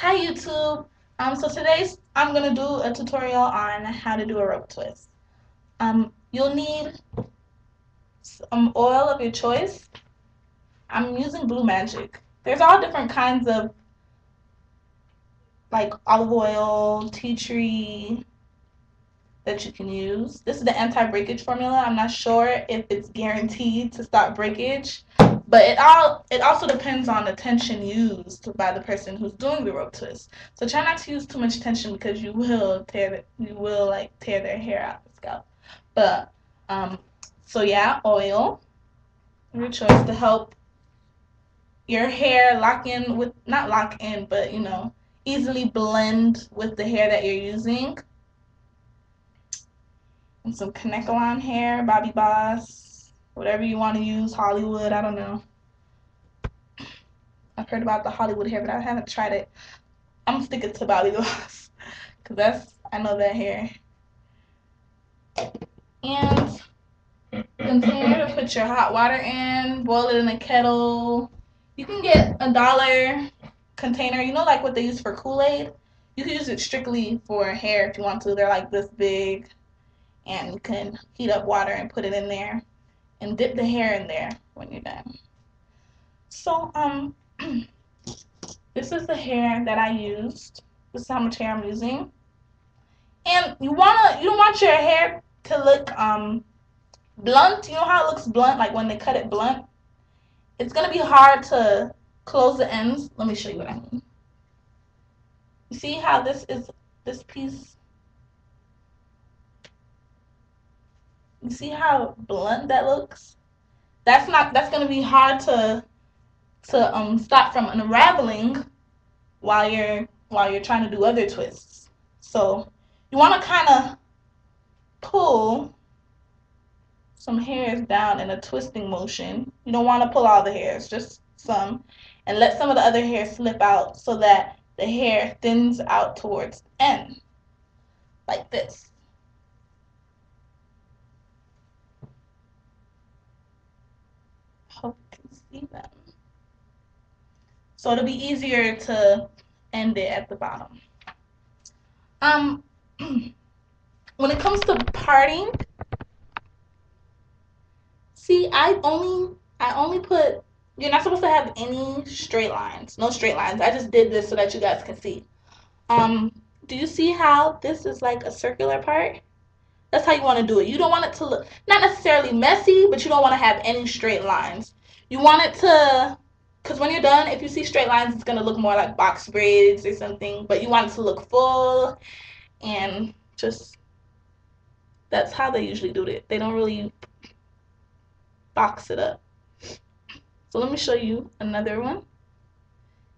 Hi YouTube. So today I'm gonna do a tutorial on how to do a rope twist. You'll need some oil of your choice. I'm using Blue Magic. There's all different kinds of like olive oil, tea tree that you can use. This is the anti-breakage formula. I'm not sure if it's guaranteed to stop breakage, but it also depends on the tension used by the person who's doing the rope twist. So try not to use too much tension because you will like tear their hair out the scalp. But so yeah, oil your choice to help your hair lock in with not lock in, but easily blend with the hair that you're using. And some Kanekalon hair, Bobbi Boss, whatever you want to use, Hollywood, I don't know. I've heard about the Hollywood hair, but I haven't tried it. I'm sticking to Bobbi Boss because I know that hair. And container to put your hot water in, boil it in a kettle. You can get $1 container, like what they use for Kool-Aid. You can use it strictly for hair if you want to. They're like this big, and you can heat up water and put it in there and dip the hair in there when you're done. So this is the hair that I used. This is how much hair I'm using. And you don't want your hair to look blunt. You know how it looks blunt, like when they cut it blunt? It's gonna be hard to close the ends. Let me show you what I mean. You see how this piece? You see how blunt that looks? That's gonna be hard to stop from unraveling while you're trying to do other twists. So you want to kind of pull some hairs down in a twisting motion. You don't want to pull all the hairs, just some, and let some of the other hair slip out so that the hair thins out towards the end, like this. Hope you can see that. So it'll be easier to end it at the bottom. When it comes to parting, see, I only put. You're not supposed to have any straight lines. No straight lines. I just did this so that you guys can see. Um, do you see how this is like a circular part? That's how you want to do it. You don't want it to look not necessarily messy, but you don't want to have any straight lines. You want it to, because when you're done, if you see straight lines, it's gonna look more like box braids or something. But you want it to look full and just that's how they usually do it. They don't really box it up. So let me show you another one.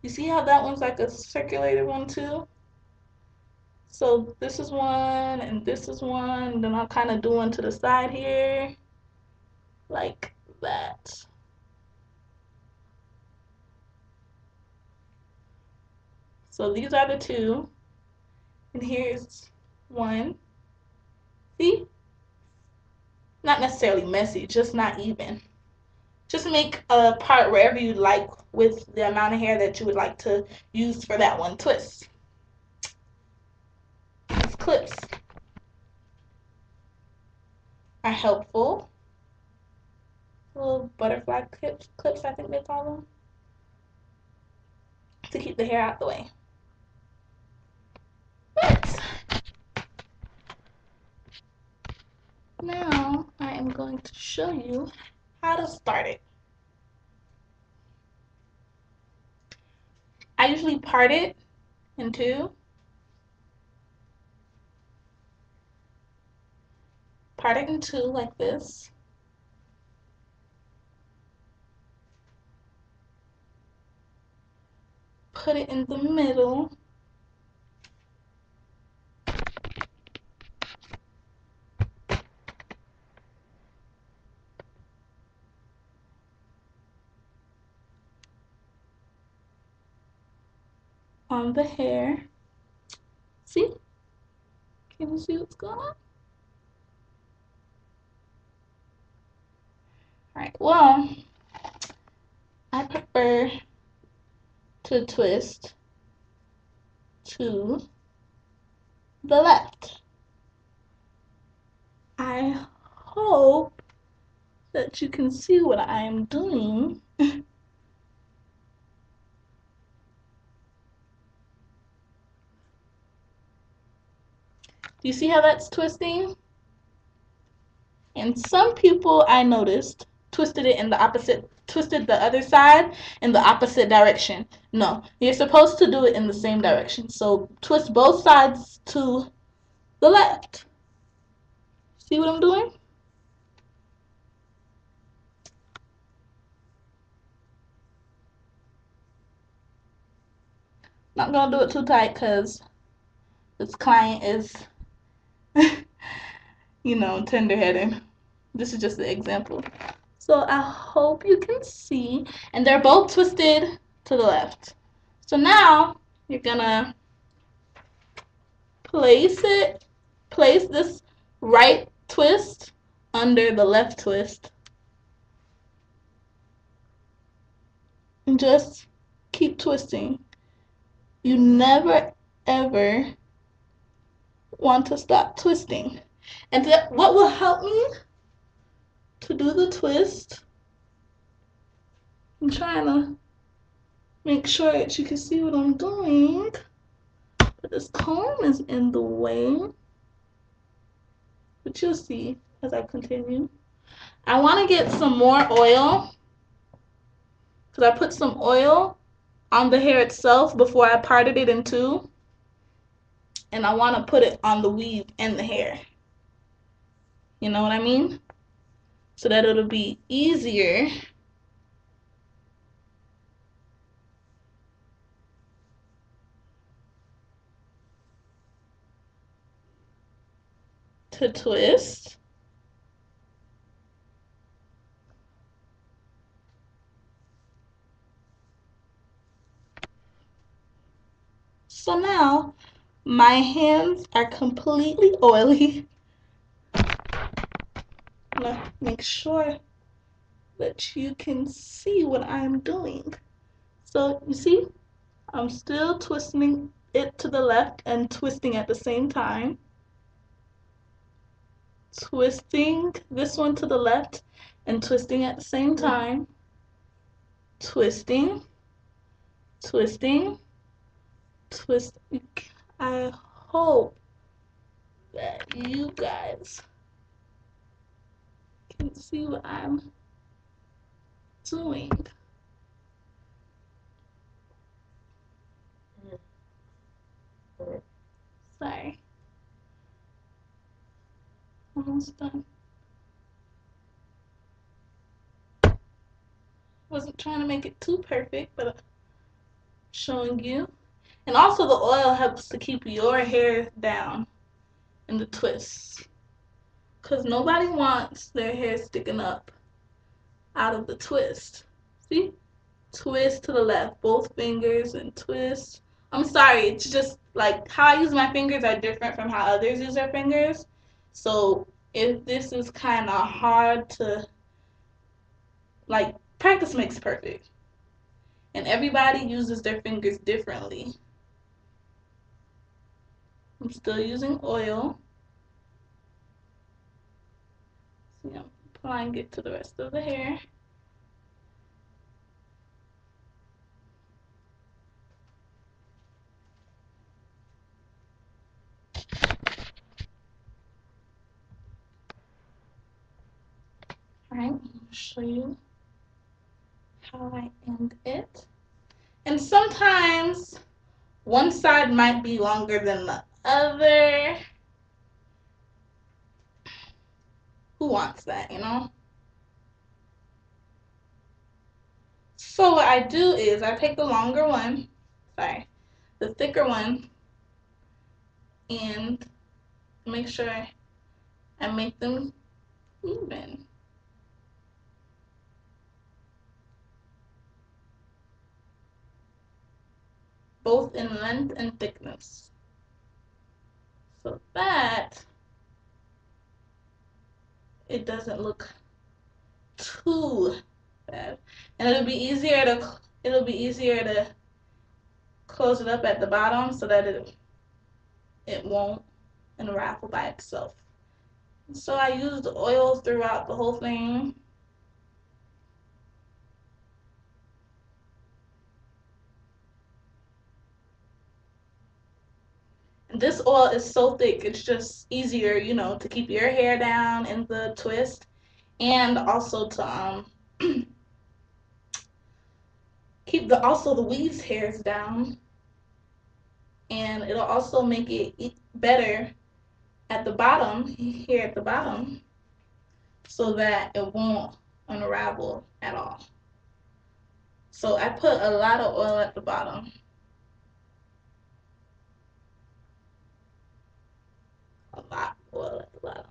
You see how that one's like a circulated one too? So this is one and this is one. And then I'll kind of do one to the side here. Like that. So these are the two. And here's one. See? Not necessarily messy, just not even. Just make a part wherever you like with the amount of hair that you would like to use for that one twist. These clips are helpful. Little butterfly clips, I think they call them, to keep the hair out the way. But now I am going to show you how to start it. I usually part it in two. Part it in two like this. Put it in the middle. On the hair. See? Can you see what's going on? Alright, well, I prefer to twist to the left. I hope that you can see what I am doing. Do you see how that's twisting? And some people I noticed twisted it in the opposite, twisted the other side in the opposite direction. No, you're supposed to do it in the same direction. So twist both sides to the left. See what I'm doing? Not gonna do it too tight because this client is, tender-headed. This is just the example. So I hope you can see, and they're both twisted to the left. So now you're gonna place this right twist under the left twist, and just keep twisting. You never ever want to stop twisting. And what will help me to do the twist, I'm trying to make sure that you can see what I'm doing, but this comb is in the way, but you'll see as I continue. I want to get some more oil because I put some oil on the hair itself before I parted it in two, and I want to put it on the weave and the hair. You know what I mean? So that it'll be easier to twist. So now my hands are completely oily. I'm gonna make sure that you can see what I'm doing. So you see, I'm still twisting it to the left and twisting at the same time. Twisting this one to the left and twisting at the same time. Twisting, twisting, twist. I hope that you guys can see what I'm doing. Sorry. Almost done. Wasn't trying to make it too perfect, but I'm showing you. And also the oil helps to keep your hair down in the twists. Because nobody wants their hair sticking up out of the twist. See? Twist to the left, both fingers, and twist. I'm sorry, it's just like how I use my fingers are different from how others use their fingers. So if this is kind of hard to, like, practice makes perfect. And everybody uses their fingers differently. I'm still using oil. See, I'm applying it to the rest of the hair. Alright, I'll show you how I end it. And sometimes one side might be longer than the other. Who wants that, you know? So what I do is I take the longer one, the thicker one, and make sure I make them even. Both in length and thickness. So that it doesn't look too bad. And it'll be easier to close it up at the bottom so that it won't unravel by itself. So I use the oil throughout the whole thing. And this oil is so thick, it's just easier, you know, to keep your hair down in the twist, and also to keep the weaves hairs down, and it'll also make it better at the bottom, here at the bottom, so that it won't unravel at all. So I put a lot of oil at the bottom. A lot of oil at the bottom.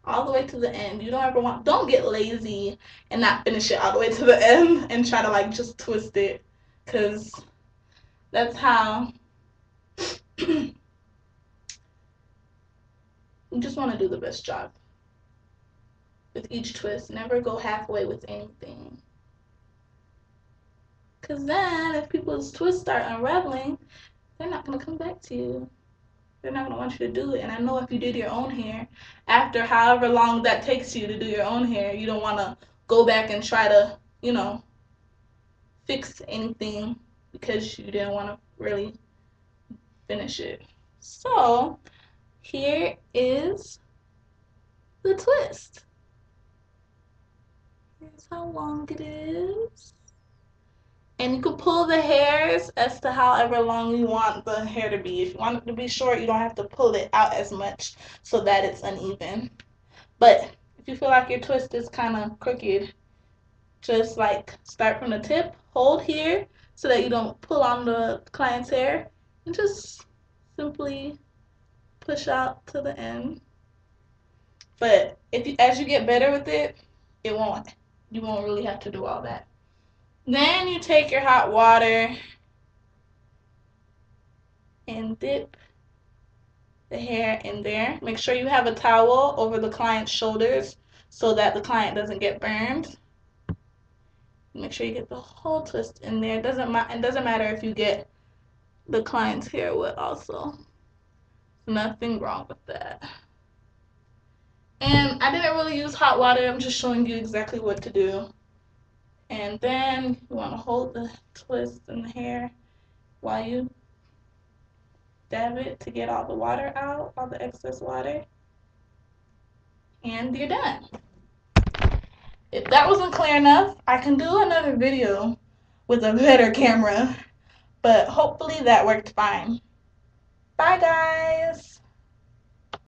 All the way to the end. You don't get lazy and not finish it all the way to the end and try to like just twist it, because that's how you just want to do the best job with each twist. Never go halfway with anything, because then if people's twists start unraveling, they're not going to come back to you. They're not going to want you to do it. And I know if you did your own hair, after however long that takes you to do your own hair, you don't want to go back and try to, you know, fix anything because you didn't want to really finish it. So here is the twist. Here's how long it is. And you can pull the hairs as to however long you want the hair to be. If you want it to be short, you don't have to pull it out as much so that it's uneven. But if you feel like your twist is kind of crooked, just like start from the tip, hold here so that you don't pull on the client's hair, and just simply push out to the end. But as you get better with it, you won't really have to do all that. Then you take your hot water and dip the hair in there. Make sure you have a towel over the client's shoulders so that the client doesn't get burned. Make sure you get the whole twist in there. It doesn't matter if you get the client's hair wet also. Nothing wrong with that. And I didn't really use hot water. I'm just showing you exactly what to do. And then you want to hold the twist in the hair while you dab it to get all the water out, all the excess water. And you're done. If that wasn't clear enough, I can do another video with a better camera, but hopefully that worked fine. Bye guys!